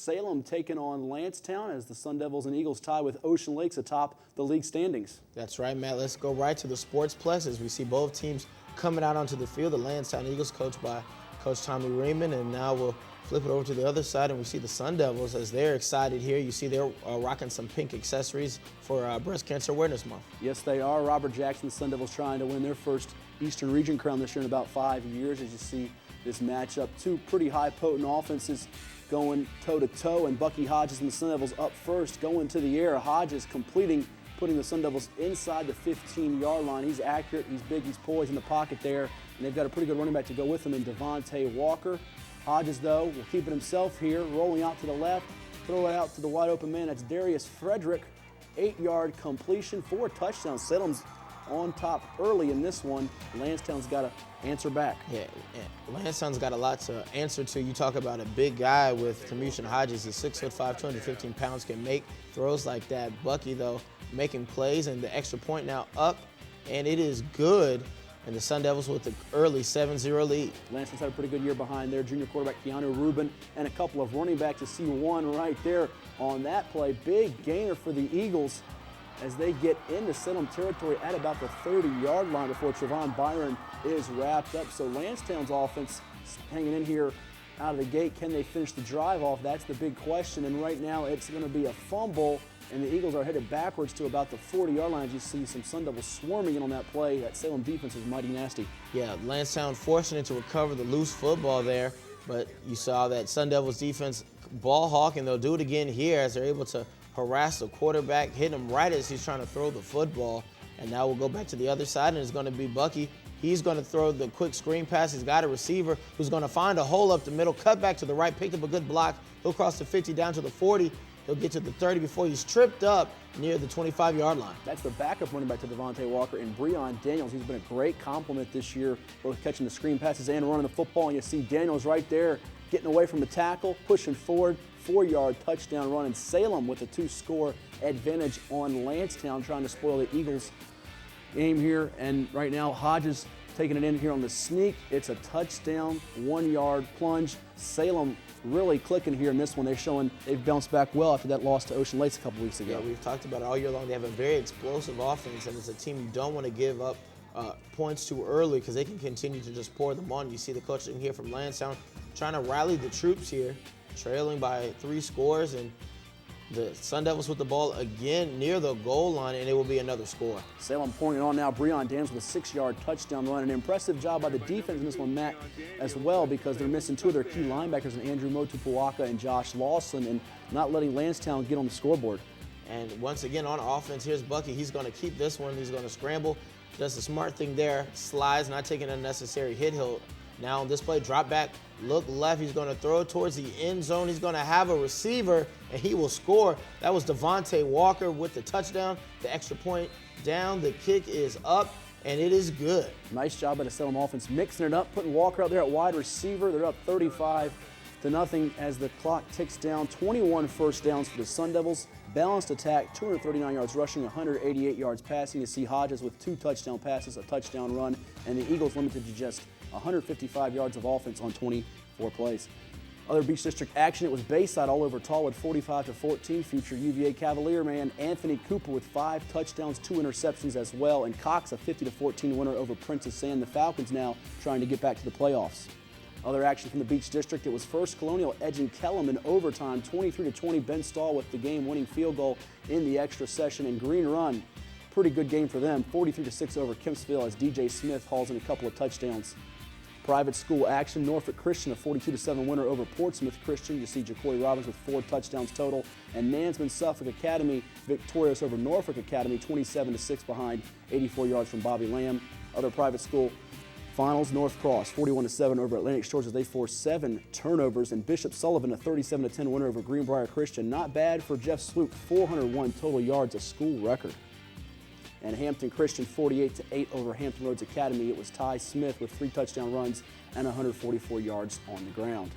Salem taking on Landstown as the Sun Devils and Eagles tie with Ocean Lakes atop the league standings. That's right, Matt. Let's go right to the Sportsplex as we see both teams coming out onto the field. The Landstown Eagles coached by Coach Tommy Raymond, and now we'll flip it over to the other side and we see the Sun Devils as they're excited here. You see they're rocking some pink accessories for Breast Cancer Awareness Month. Yes, they are. Robert Jackson, the Sun Devils, trying to win their first Eastern Region crown this year in about 5 years. As you see this matchup, two pretty high potent offenses going toe-to-toe, and Bucky Hodges and the Sun Devils up first, going to the air. Hodges completing, putting the Sun Devils inside the 15-yard line. He's accurate, he's big, he's poised in the pocket there, and they've got a pretty good running back to go with him in Devontae Walker. Hodges, though, will keep it himself here, rolling out to the left, throw it out to the wide open man. That's Darius Frederick, 8-yard completion, 4 touchdowns. Salem's on top early in this one. Landstown's got to answer back. Yeah, Landstown's got a lot to answer to. You talk about a big guy with Commution Hodges. He's 6'5", 215 pounds, can make throws like that. Bucky, though, making plays, and the extra point now up, and it is good. And the Sun Devils with the early 7-0 lead. Landstown's had a pretty good year behind their junior quarterback Keanu Rubin and a couple of running backs. To see one right there on that play. Big gainer for the Eagles as they get into Salem territory at about the 30-yard line before Trevon Byron is wrapped up. So Landstown's offense hanging in here out of the gate. Can they finish the drive off? That's the big question. And right now it's going to be a fumble, and the Eagles are headed backwards to about the 40-yard line. As you see some Sun Devils swarming in on that play. That Salem defense is mighty nasty. Yeah, Landstown fortunate to recover the loose football there, but you saw that Sun Devils defense ball hawking. They'll do it again here as they're able to harass the quarterback, hit him right as he's trying to throw the football. And now we'll go back to the other side, and it's going to be Bucky. He's going to throw the quick screen pass. He's got a receiver who's going to find a hole up the middle, cut back to the right, picked up a good block. He'll cross the 50 down to the 40. He'll get to the 30 before he's tripped up near the 25-yard line. That's the backup running back to Devontae Walker and Breon Daniels. He's been a great compliment this year, both catching the screen passes and running the football. And you see Daniels right there getting away from the tackle, pushing forward, 4-yard touchdown run. And Salem with a 2-score advantage on Landstown, trying to spoil the Eagles' game here. And right now, Hodges taking it in here on the sneak. It's a touchdown, 1-yard plunge. Salem really clicking here in this one. They've bounced back well after that loss to Ocean Lakes a couple weeks ago. Yeah, we've talked about it all year long. They have a very explosive offense, and it's a team you don't want to give up points too early because they can continue to just pour them on. You see the coaching here from Landstown trying to rally the troops here, trailing by 3 scores, and the Sun Devils with the ball again near the goal line, and it will be another score. Salem pouring it on now. Breon Daniels with a 6-yard touchdown run. An impressive job by the defense in this one, Matt, as well, because they're missing 2 of their key linebackers, in Andrew Motupuaka and Josh Lawson, and not letting Landstown get on the scoreboard. And once again on offense, here's Bucky. He's going to keep this one. He's going to scramble. Does the smart thing there. Slides, not taking an unnecessary hit. He'll now on this play drop back, look left. He's going to throw it towards the end zone. He's going to have a receiver, and he will score. That was Devontae Walker with the touchdown. The extra point down. The kick is up, and it is good. Nice job by the Salem offense mixing it up, putting Walker out there at wide receiver. They're up 35-0 as the clock ticks down. 21 first downs for the Sun Devils. Balanced attack, 239 yards rushing, 188 yards passing. You see Hodges with 2 touchdown passes, a touchdown run, and the Eagles limited to just 155 yards of offense on 24 plays. Other Beach District action, it was Bayside all over Tallwood, 45-14. Future UVA Cavalier man Anthony Cooper with 5 touchdowns, 2 interceptions as well, and Cox a 50-14 winner over Princess Sand. The Falcons now trying to get back to the playoffs. Other action from the Beach District, it was First Colonial edging Kellam in overtime, 23-20. Ben Stahl with the game-winning field goal in the extra session, and Green Run, pretty good game for them, 43-6 over Kempsville as DJ Smith hauls in a couple of touchdowns. Private school action, Norfolk Christian a 42-7 winner over Portsmouth Christian. You see Jacoy Robbins with 4 touchdowns total, and Mansman Suffolk Academy victorious over Norfolk Academy, 27-6 behind, 84 yards from Bobby Lamb. Other private school finals, North Cross 41-7 over Atlantic Shores as they forced 7 turnovers, and Bishop Sullivan a 37-10 winner over Greenbrier Christian. Not bad for Jeff Sloop, 401 total yards, a school record. And Hampton Christian 48-8 over Hampton Roads Academy. It was Ty Smith with 3 touchdown runs and 144 yards on the ground.